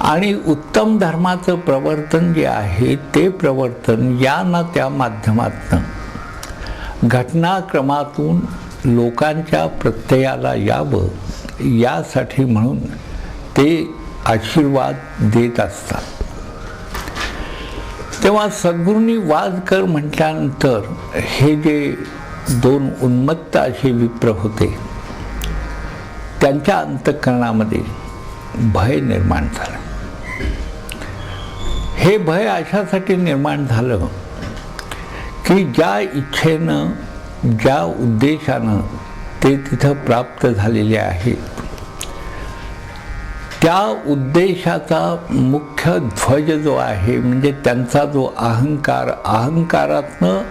आणि उत्तम धर्माचं प्रवर्तन जे आहे ते प्रवर्तन या ना त्या माध्यमातून घटनाक्रमातून लोकांच्या प्रत्ययाला यावं यासाठी म्हणून ते आशीर्वाद देत असतात. तेव्हा सद्गुरूंनी वाद कर म्हटल्यानंतर हे जे दोन उन्मत्त असे विप्र होते त्यांच्या अंतःकरणामध्ये भय निर्माण झालं. हे भय अशासाठी निर्माण झालं की ज्या इच्छेनं ज्या उद्देशानं ते तिथं प्राप्त झालेले आहेत त्या उद्देशाचा मुख्य ध्वज जो आहे म्हणजे त्यांचा जो अहंकार, अहंकारातनं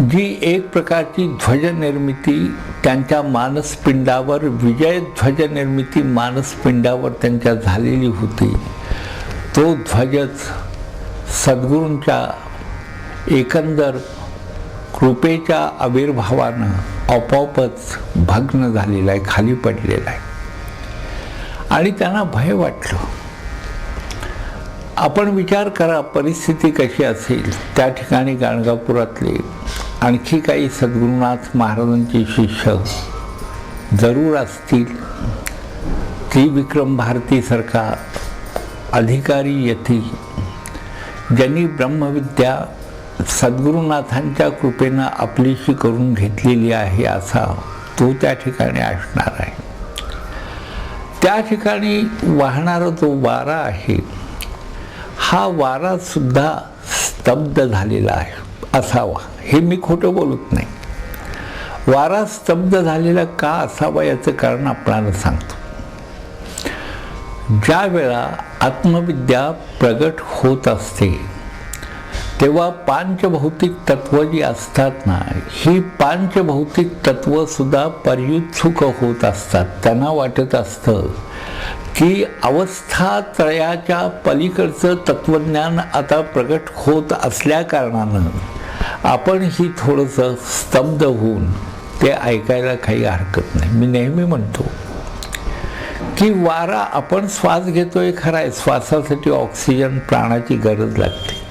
जी एक प्रकारची ध्वजनिर्मिती त्यांच्या मानसपिंडावर, विजय ध्वजनिर्मिती मानसपिंडावर त्यांच्या झालेली होती, तो ध्वजच सद्गुरूंच्या एकंदर कृपेच्या आविर्भावानं आपोआपच भग्न झालेला आहे, खाली पडलेला आहे. आणि त्यांना भय वाटलं. आपण विचार करा परिस्थिती कशी असेल. त्या ठिकाणी गाणगापुरातले आणखी काही सद्गुरुनाथ महाराजांचे शिष्य जरूर असतील. त्रिविक्रम भारतीसारखा अधिकारी यती ज्यांनी ब्रह्मविद्या सद्गुरुनाथांच्या कृपेनं आपलीशी करून घेतलेली आहे असा तो त्या ठिकाणी असणार आहे. त्या ठिकाणी वाहणारा जो वारा आहे हा वारा सुद्धा स्तब्ध झालेला आहे असावा. हे मी खोटं बोलत नाही. वारा स्तब्ध झालेला का असावा याचं कारण आपल्याला सांगतो. ज्या वेळा आत्मविद्या प्रगट होत असते तेव्हा पांचभौतिक तत्व जी असतात ना, ही पांचभौतिक तत्व सुद्धा पर्युत्सुक होत असतात. त्यांना वाटत असतं की अवस्थात्रयाच्या पलीकडचं तत्वज्ञान आता प्रगट होत असल्या कारणानं आपण ही थोडंसं स्तब्ध होऊन ते ऐकायला काही हरकत नाही. मी नेहमी म्हणतो की वारा, आपण श्वास घेतोय खरं आहे, श्वासासाठी ऑक्सिजन प्राणाची गरज लागते,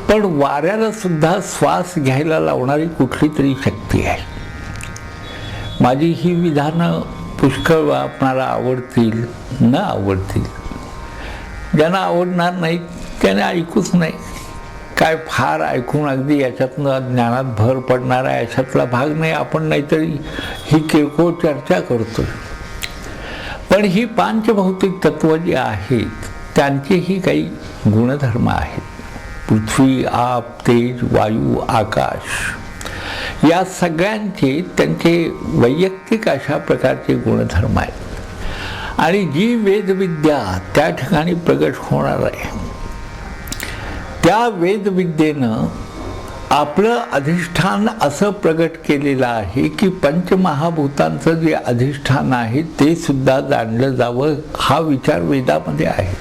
पण वाऱ्याला सुद्धा श्वास घ्यायला लावणारी कुठली तरी शक्ती आहे. माझी ही विधानं पुष्कळ आपणाला आवडतील न आवडतील. ज्यांना आवडणार नाही त्याने ऐकूच नाही. काय फार ऐकून अगदी याच्यातनं ज्ञानात भर पडणार आहे अशातला भाग नाही. आपण नाहीतरी ही किरकोळ चर्चा करतोय. पण ही पांचभौतिक तत्व जी आहेत त्यांचेही काही गुणधर्म आहेत. पृथ्वी, आप, तेज, वायू, आकाश या सगळ्यांचे त्यांचे वैयक्तिक अशा प्रकारचे गुणधर्म आहेत. आणि जी वेदविद्या त्या ठिकाणी प्रगट होणार आहे त्या वेदविद्येनं आपलं अधिष्ठान असं प्रगट केलेलं आहे की पंचमहाभूतांचं जे अधिष्ठान आहे ते सुद्धा जाणलं जावं हा विचार वेदामध्ये आहे.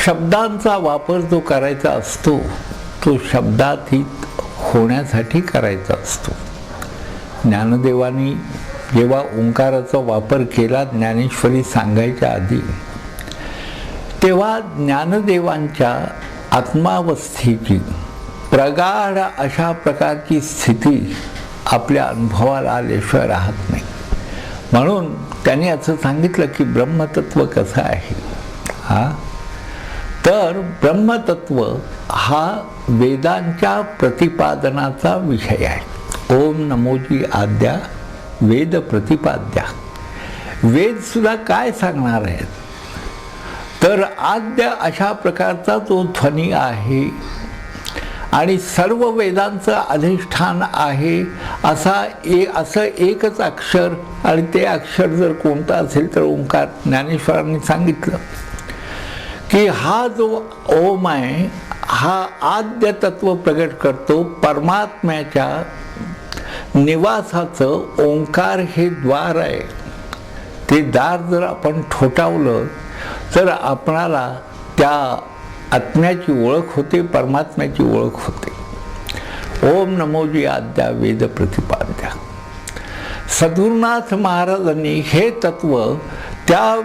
शब्दांचा वापर जो करायचा असतो तो शब्दातीत होण्यासाठी करायचा असतो. ज्ञानदेवांनी जेव्हा ओंकाराचा वापर केला ज्ञानेश्वरी सांगायच्या आधी, तेव्हा ज्ञानदेवांच्या आत्मावस्थेची प्रगाढ अशा प्रकारची स्थिती आपल्या अनुभवाला आल्याशिवाय राहत नाही. म्हणून त्यांनी असं सांगितलं की ब्रह्मतत्व कसं आहे. तर ब्रह्मतत्व हा वेदांच्या प्रतिपादनाचा विषय आहे. ओम नमोजी आद्या वेद प्रतिपाद्या. वेद सुद्धा काय सांगणार आहेत तर आद्य अशा प्रकारचा जो ध्वनी आहे आणि सर्व वेदांचं अधिष्ठान आहे असं एकच अक्षर, आणि ते अक्षर जर कोणतं असेल तर ओंकार. ज्ञानेश्वरांनी सांगितलं की हा जो ओम आहे हा आद्य तत्व प्रगट करतो. परमात्म्याच्या निवासाचं ओंकार हे द्वार आहे. ते दार जर आपण ठोठावलं तर आपणाला त्या आत्म्याची ओळख होते, परमात्म्याची ओळख होते. ओम नमोजी आद्या वेद प्रतिपाद्या. सद्गुरुनाथ महाराजांनी हे तत्व त्या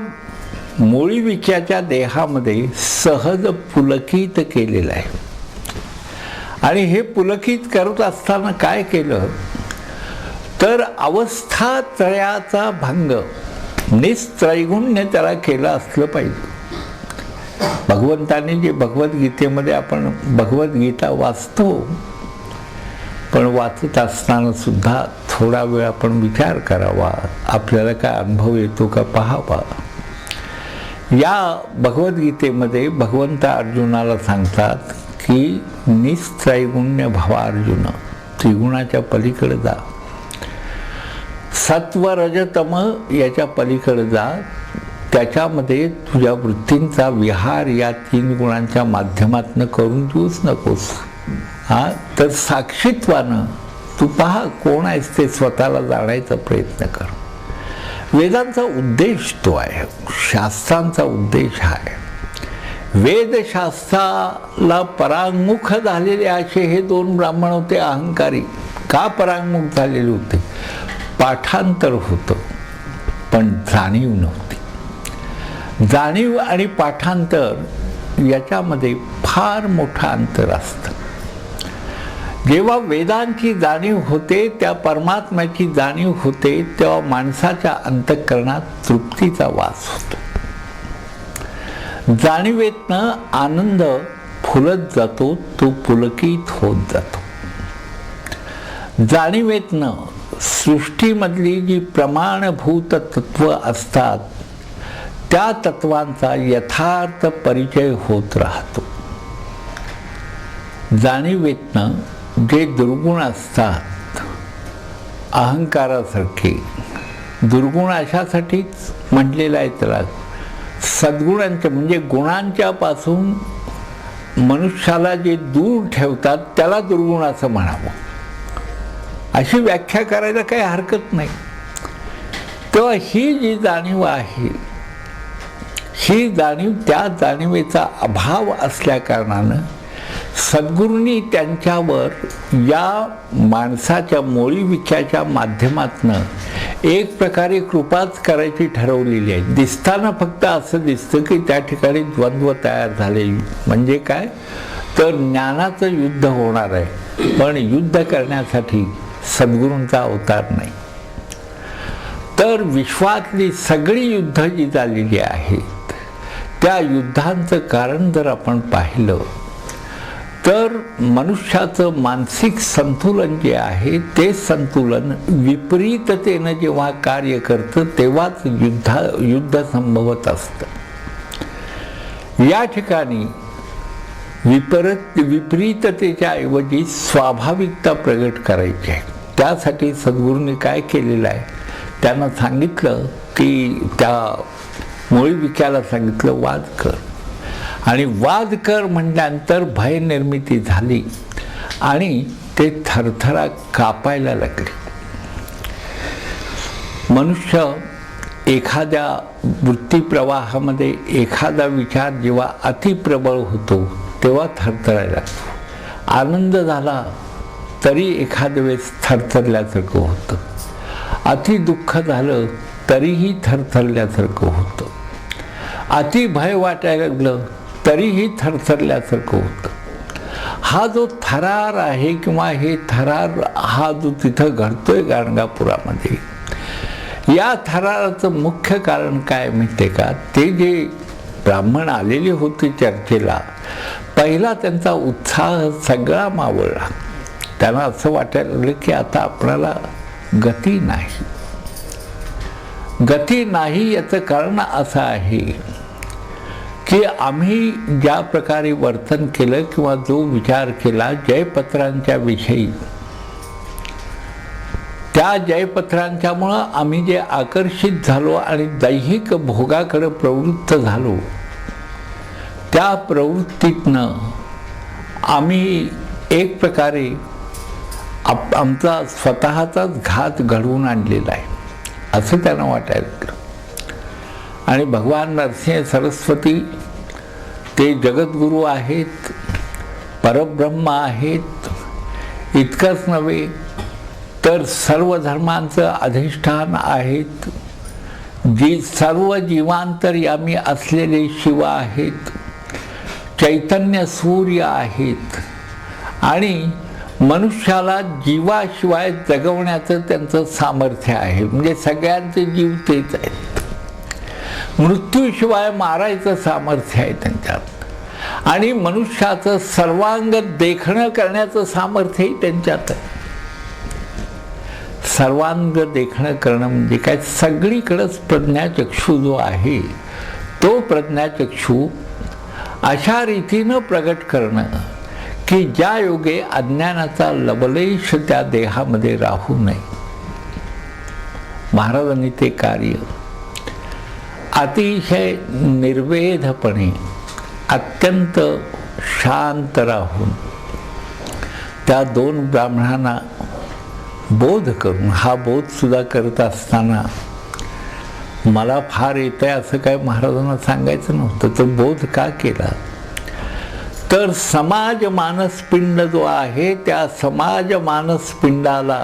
मोळी विख्याच्या देहामध्ये सहज पुलकित केलेलं आहे. आणि हे पुलकित करत असताना काय केलं तर अवस्था त्रयाचा भंग, निस्त्रैगुण्य त्याला केलं असलं पाहिजे. भगवंताने जे भगवद्गीतेमध्ये आपण भगवद्गीता वाचतो, पण वाचत असताना सुद्धा थोडा वेळ आपण विचार करावा, आपल्याला काय अनुभव येतो का पाहावा. या भगवद्गीतेमध्ये भगवंत अर्जुनाला सांगतात की निस्त्रैगुण्य भवा अर्जुन, त्रिगुणाच्या पलीकडे जा, सत्व रज तम याच्या पलीकडे जा, त्याच्यामध्ये तुझ्या वृत्तींचा विहार या 3 गुणांच्या माध्यमातून करून देऊच नकोस. तर साक्षीत्वानं तू पहा कोण आहेस ते स्वतःला जाणायचा प्रयत्न कर. वेदांचा उद्देश तो आहे, शास्त्रांचा उद्देश आहे. वेदशास्त्राला परांगमुख झालेले असे हे 2 ब्राह्मण होते अहंकारी. का परांगमुख झालेले होते? पाठांतर होतं पण जाणीव नव्हती. जाणीव आणि पाठांतर याच्यामध्ये फार मोठं अंतर असतं. जेव्हा वेदांची जाणीव होते, त्या परमात्म्याची जाणीव होते, तेव्हा माणसाच्या अंतःकरणात तृप्तीचा वास होतो. जाणीवेतनं आनंद फुलत जातो, तो पुलकित होत जातो. जाणीवेतनं सृष्टीमधली जी प्रमाणभूत तत्व असतात त्या तत्वांचा यथार्थ परिचय होत राहतो. जाणीवेतनं जे दुर्गुण असतात अहंकारासारखे, दुर्गुण अशासाठीच म्हटलेलं आहे त्याला. सद्गुणांच्या म्हणजे गुणांच्या पासून मनुष्याला जे दूर ठेवतात त्याला दुर्गुण असं म्हणावं, अशी व्याख्या करायला काही हरकत नाही. तेव्हा ही जी जाणीव आहे, ही जाणीव, त्या जाणीवेचा अभाव असल्या कारणानं सद्गुरूंनी त्यांच्यावर या माणसाच्या मोळी विख्याच्या माध्यमातनं एक प्रकारे कृपाच करायची ठरवलेली आहे. दिसताना फक्त असं दिसतं की त्या ठिकाणी द्वंद्व तयार झाले. म्हणजे काय तर ज्ञानाचं युद्ध होणार आहे, पण युद्ध करण्यासाठी सद्गुरूंचा अवतार नाही. तर विश्वातली सगळी युद्ध जी झालेली आहेत त्या युद्धांचं कारण जर आपण पाहिलं तर मनुष्याचं मानसिक संतुलन जे आहे ते संतुलन विपरीततेनं जेव्हा कार्य करतं तेव्हाच युद्ध संभवत असतं. या ठिकाणी विपरीततेच्या ऐवजी स्वाभाविकता प्रगट करायची आहे. त्यासाठी सद्गुरूंनी काय केलेलं आहे, त्यांना सांगितलं की त्या मोळी विख्याला सांगितलं वाद कर. आणि वाद कर म्हटल्यानंतर भय निर्मिती झाली आणि ते थरथरा कापायला लागले. मनुष्य एखाद्या वृत्तीप्रवाहामध्ये एखादा विचार जेव्हा अतिप्रबळ होतो तेव्हा थरथरायला लागतो. आनंद झाला तरी एखाद्या वेळेस थरथरल्यासारखं होतं, अति दुःख झालं तरीही थरथरल्यासारखं होतं, अति भय वाटायला लागलं तरीही थरथरल्यासारखं होतं. हा जो थरार आहे किंवा हे थरार हा जो तिथं घडतोय गाणगापुरामध्ये, या थराराचं मुख्य कारण काय माहिती आहे का? ते जे ब्राह्मण आलेले होते चर्चेला, पहिला त्यांचा उत्साह सगळा मावळला. त्यांना असं वाटायला लागलं की आता आपल्याला गती नाही. गती नाही याचं कारण असं आहे की आम्ही ज्या प्रकारे वर्तन केलं किंवा जो विचार केला जयपत्रांच्या विषयी, त्या जयपत्रांच्यामुळं आम्ही जे आकर्षित झालो आणि दैहिक भोगाकडे प्रवृत्त झालो, त्या प्रवृत्तीतनं आम्ही एक प्रकारे आमचा स्वतःचाच घात घडवून आणलेला आहे असं त्यांना वाटायला लागलं. आणि भगवान नरसिंह सरस्वती ते जगद्गुरू आहेत, परब्रह्म आहेत. इतकंच नव्हे तर सर्व धर्मांचं अधिष्ठान आहेत. जी सर्व जीवांतर्यामी असलेले शिव आहेत, चैतन्य सूर्य आहेत आणि मनुष्याला जीवाशिवाय जगवण्याचं त्यांचं सामर्थ्य आहे. म्हणजे सगळ्यांचे जीव तेच आहेत. मृत्यूशिवाय मारायचं सामर्थ्य आहे त्यांच्यात आणि मनुष्याचं सर्वांग देखणं करण्याचं सामर्थ्यही त्यांच्यात आहे. सर्वांग देखणं करणं म्हणजे काय? सगळीकडंच प्रज्ञाचक्षू जो आहे तो प्रज्ञाचक्षू अशा रीतीनं प्रगट करणं की ज्या योगे अज्ञानाचा लवलेश त्या देहामध्ये राहू नये. महाराजांनी ते कार्य अतिशय निर्वेधपणे अत्यंत शांत राहून त्या दोन ब्राह्मणांना बोध करून, हा बोध सुद्धा करत असताना मला फार येतंय असं काय महाराजांना सांगायचं नव्हतं. तो बोध का केला तर समाज मानसपिंड जो आहे त्या समाज मानसपिंडाला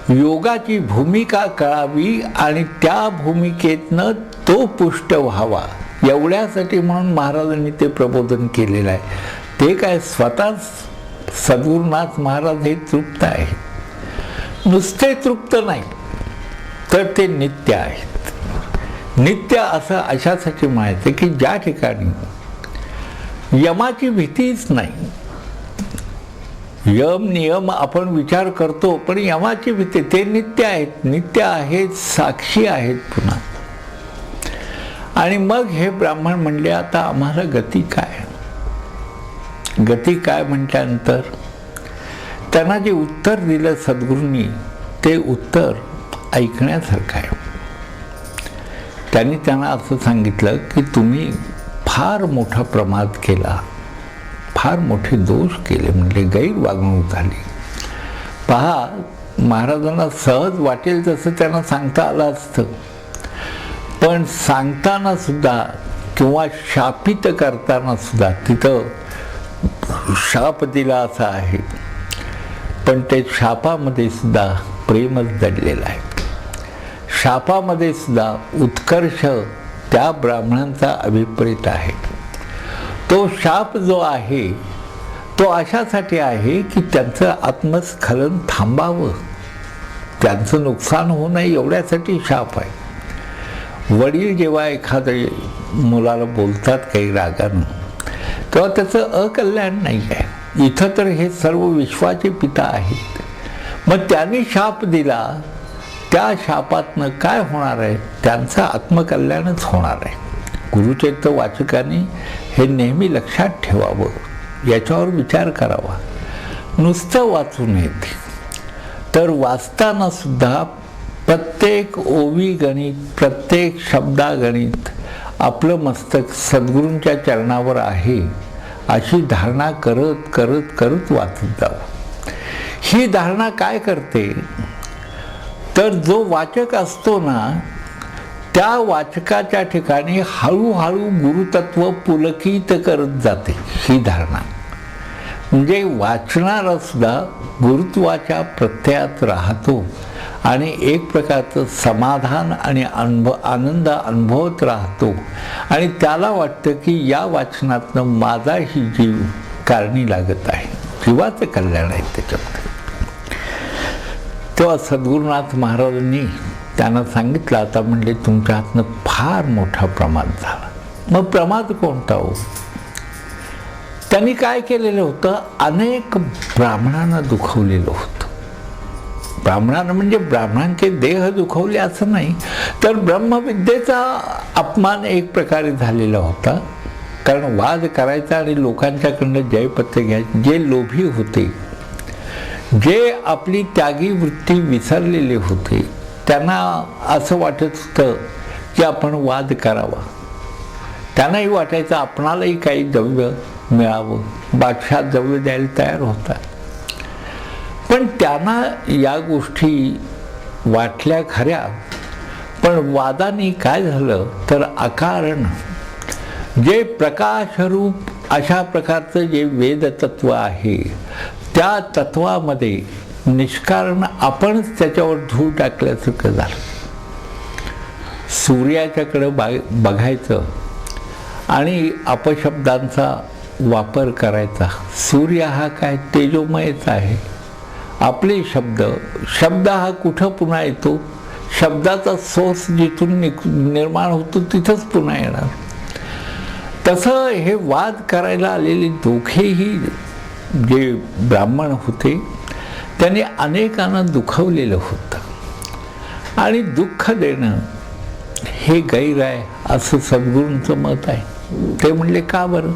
योगाची भूमिका कळावी आणि त्या भूमिकेतनं तो पुष्ट व्हावा एवढ्यासाठी म्हणून महाराजांनी ते प्रबोधन केलेलं आहे. ते काय स्वतःच सद्गुरुनाथ महाराज हे तृप्त आहेत. नुसते तृप्त नाही तर ते नित्य आहेत. नित्य असं अशासाठी म्हणायचं की ज्या ठिकाणी यमाची भीतीच नाही. यम नियम आपण विचार करतो पण यमाची भीती, ते नित्य आहेत. नित्य आहेत, साक्षी आहेत पुन्हा. आणि मग हे ब्राह्मण म्हणले आता आम्हाला गती काय? गती काय म्हटल्यानंतर त्यांना जे उत्तर दिलं सद्गुरूंनी ते उत्तर ऐकण्यासारखं आहे. त्यांनी त्यांना असं सांगितलं की तुम्ही फार मोठा प्रमाद केला, फार मोठे दोष केले, म्हणजे गैरवागणूक झाली. पहा, महाराजांना सहज वाटेल तसं त्यांना सांगता आलं असतं, पण सांगताना सुद्धा किंवा शापित करताना सुद्धा तिथं शाप दिला असा आहे, पण ते शापामध्ये सुद्धा प्रेमच दडलेलं आहे. शापामध्ये सुद्धा उत्कर्ष त्या ब्राह्मणांचा अभिप्रेत आहे. तो शाप जो आहे तो अशासाठी आहे की त्यांचं आत्मस्खलन थांबावं, त्यांचं नुकसान होऊ नये एवढ्यासाठी शाप आहे. वडील जेव्हा एखाद्या मुलाला बोलतात काही रागानं तेव्हा त्याचं अकल्याण नाही आहे. इथं तर हे सर्व विश्वाचे पिता आहेत. मग त्यांनी शाप दिला, त्या शापातनं काय होणार आहे? त्यांचं आत्मकल्याणच होणार आहे. गुरुचरित्र वाचकांनी हे नेहमी लक्षात ठेवावं, याच्यावर विचार करावा. नुसतं वाचू नयेत तर वाचताना सुद्धा प्रत्येक ओवी गणित, प्रत्येक शब्दागणित आपलं मस्तक सद्गुरूंच्या चरणावर आहे अशी धारणा करत करत करत वाचत जावं. ही धारणा काय करते तर जो वाचक असतो ना त्या वाचकाच्या ठिकाणी हळूहळू गुरुतत्व पुलकित करत जाते. ही धारणा म्हणजे वाचणारा सुद्धा गुरुत्वाच्या प्रत्ययात राहतो आणि एक प्रकारचं समाधान आणि आनंद अनुभवत राहतो आणि त्याला वाटतं की या वाचनातनं माझाही जीव कारणी लागत आहे, जीवाचं कल्याण आहे त्याच्यामध्ये. तेव्हा सद्गुरुनाथ महाराजांनी त्यांना सांगितलं आता म्हणले तुमच्या हातनं फार मोठा प्रमाद झाला. मग प्रमाद कोणता हो? त्यांनी काय केलेलं होतं? अनेक ब्राह्मणांना दुखवलेलं होतं. ब्राह्मणांना म्हणजे ब्राह्मणांचे देह दुखवले असं नाही, तर ब्रह्मविद्येचा अपमान एक प्रकारे झालेला होता. कारण वाद करायचा आणि लोकांच्याकडनं जयपत्ते घ्यायचे. जे लोभी होते, जे आपली त्यागी वृत्ती विसरलेले होते, त्यांना असं वाटत होतं की आपण वाद करावा. त्यांनाही वाटायचं आपणालाही काही द्रव्य मिळावं. बादशाह द्रव्य द्यायला तयार होता. पण त्यांना या गोष्टी वाटल्या खऱ्या, पण वादाने काय झालं तर अकारण जे प्रकाशरूप अशा प्रकारचं जे वेदतत्व आहे त्या तत्वामध्ये निष्कारण आपणच त्याच्यावर धूळ टाकल्यासारखं झालं. सूर्याच्याकडे बघायचं आणि अपशब्दांचा वापर करायचा. सूर्य हा काय तेजोमयच आहे. आपले शब्द हा कुठं पुन्हा येतो? शब्दाचा सोर्स जिथून निर्माण होतो तिथंच पुन्हा येणार. तसं हे वाद करायला आलेले दोघेही जे ब्राह्मण होते त्यांनी अनेकांना दुखवलेलं होतं आणि दुःख देणं हे गैर आहे असं सद्गुरूंचं मत आहे. ते म्हणले का बरं?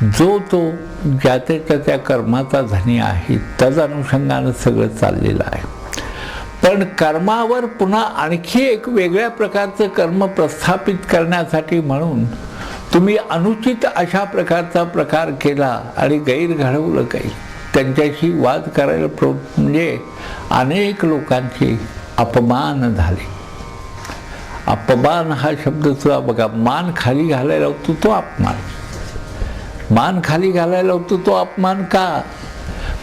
जो तो ज्याच्या त्या कर्माचा धनी आहे, त्याच अनुषंगानं सगळं चाललेलं आहे. पण कर्मावर पुन्हा आणखी एक वेगळ्या प्रकारचं कर्म प्रस्थापित करण्यासाठी म्हणून तुम्ही अनुचित अशा प्रकारचा प्रकार केला आणि गैर घडवलं काही, त्यांच्याशी वाद करायला म्हणजे अनेक लोकांचे अपमान झाले. अपमान हा शब्द सुद्धा बघा, मान खाली घालायला होतो तो अपमान. मान खाली घालायला होतो तो अपमान का?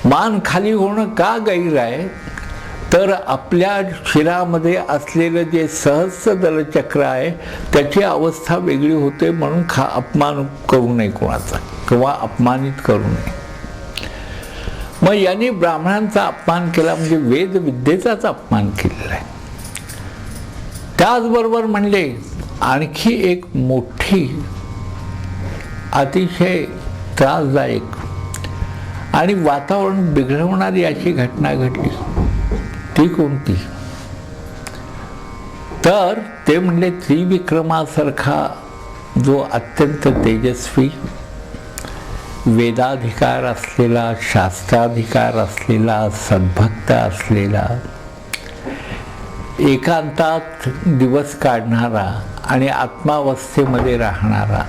मान खाली होणं का गैर आहे? तर आपल्या शिरामध्ये असलेलं जे सहस्र चक्र आहे त्याची अवस्था वेगळी होते, म्हणून अपमान करू नये कोणाचा किंवा अपमानित करू नये. मग यांनी ब्राह्मणांचा अपमान केला म्हणजे वेद विद्येचाच अपमान केलेला आहे. त्याचबरोबर म्हणले आणखी एक मोठी अतिशय त्रासदायक आणि वातावरण बिघडवणारी अशी घटना घडली. ती कोणती? तर ते म्हणले त्रिविक्रमासारखा जो अत्यंत तेजस्वी, वेदाधिकार असलेला, शास्त्राधिकार असलेला, सद्भक्त असलेला, एकांतात दिवस काढणारा आणि आत्मावस्थेमध्ये राहणारा,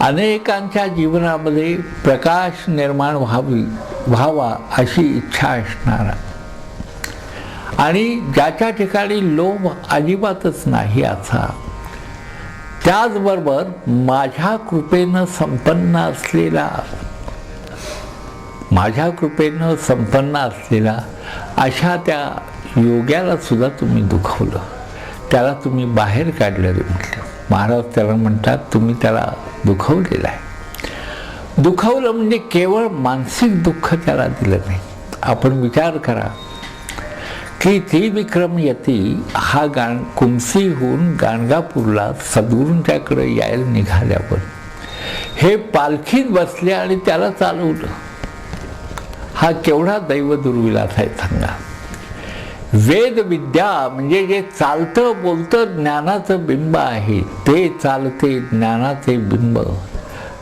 अनेकांच्या जीवनामध्ये प्रकाश निर्माण व्हावा अशी इच्छा असणारा आणि ज्याच्या ठिकाणी लोभ अजिबातच नाही असा, त्याचबरोबर माझ्या कृपेनं संपन्न असलेला अशा त्या योग्याला सुद्धा तुम्ही दुखवलं, त्याला तुम्ही बाहेर काढलं रे म्हटलं. महाराज त्याला म्हणतात तुम्ही त्याला दुखवलेलं आहे. दुखवलं म्हणजे केवळ मानसिक दुःख त्याला दिलं नाही. आपण विचार करा की त्रिविक्रम यती हा कुमसीहून गाणगापूरला सद्गुरूंच्याकडे यायला निघाल्यावर हे पालखीत बसले आणि त्याला चालवलं. हा केवढा दैव दुर्विलास आहे सांगा. वेद विद्या म्हणजे जे चालतं बोलतं ज्ञानाचं बिंब आहे, ते चालते ज्ञानाचे बिंब,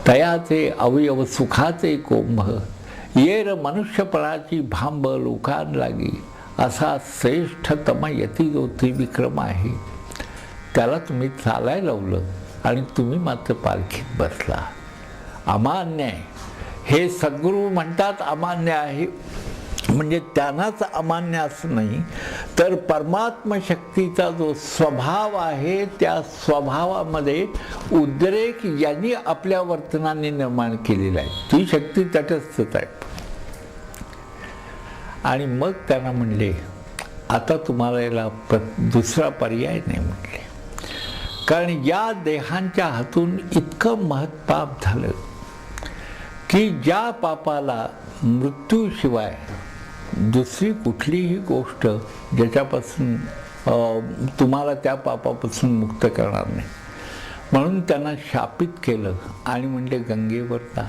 तयाचे अवयव सुखाचे कोंभ, येर मनुष्यपणाची भांब लोकां लागी, असा श्रेष्ठतम यती जो त्रिविक्रम आहे त्याला तुम्ही चालायला लावलं आणि तुम्ही मात्र पालखीत बसला. अमान्य आहे हे सद्गुरू म्हणतात. अमान्य आहे म्हणजे त्यांनाच अमान्य असं नाही, तर परमात्म शक्तीचा जो स्वभाव आहे त्या स्वभावामध्ये उद्रेक यांनी आपल्या वर्तनाने निर्माण केलेला आहे. ती शक्ती तटस्थच आहे. आणि मग त्यांना म्हणले आता तुम्हाला याला दुसरा पर्याय नाही म्हटले, कारण या देहांच्या हातून इतकं महत्पाप झालं की ज्या पापाला मृत्यूशिवाय दुसरी कुठलीही गोष्ट ज्याच्यापासून तुम्हाला त्या पापापासून मुक्त करणार नाही. म्हणून त्यांना शापित केलं आणि म्हणले गंगेवर जा.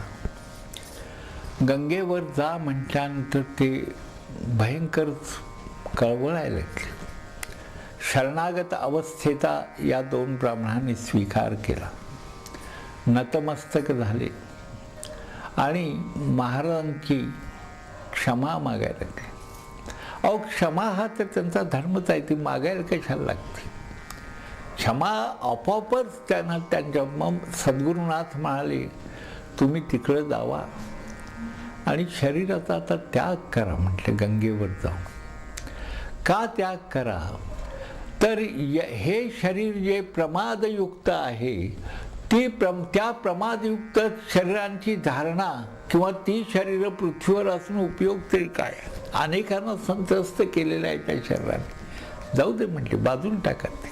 गंगेवर जा म्हटल्यानंतर ते भयंकर कळवळायला लागले. शरणागत अवस्थेचा या दोन ब्राह्मणांनी स्वीकार केला, नतमस्तक झाले आणि महाराजांची क्षमा मागायला लागली. अहो क्षमा हा तर त्यांचा धर्मच आहे, ती मागायला कशाला लागते? क्षमा आपोआपच त्यांना त्यांच्या मग सद्गुरुनाथ म्हणाले तुम्ही तिकडं जावा आणि शरीराचा आता त्याग करा म्हटलं. गंगेवर जाऊन का त्याग करा? तर हे शरीर जे प्रमादयुक्त आहे त्या प्रमादयुक्त शरीरांची धारणा किंवा ती शरीर पृथ्वीवर असून उपयोग तरी काय? अनेकांना संत्रस्त केलेलं आहे त्या शरीराने. जाऊ दे म्हटले, बाजूला टाका ते.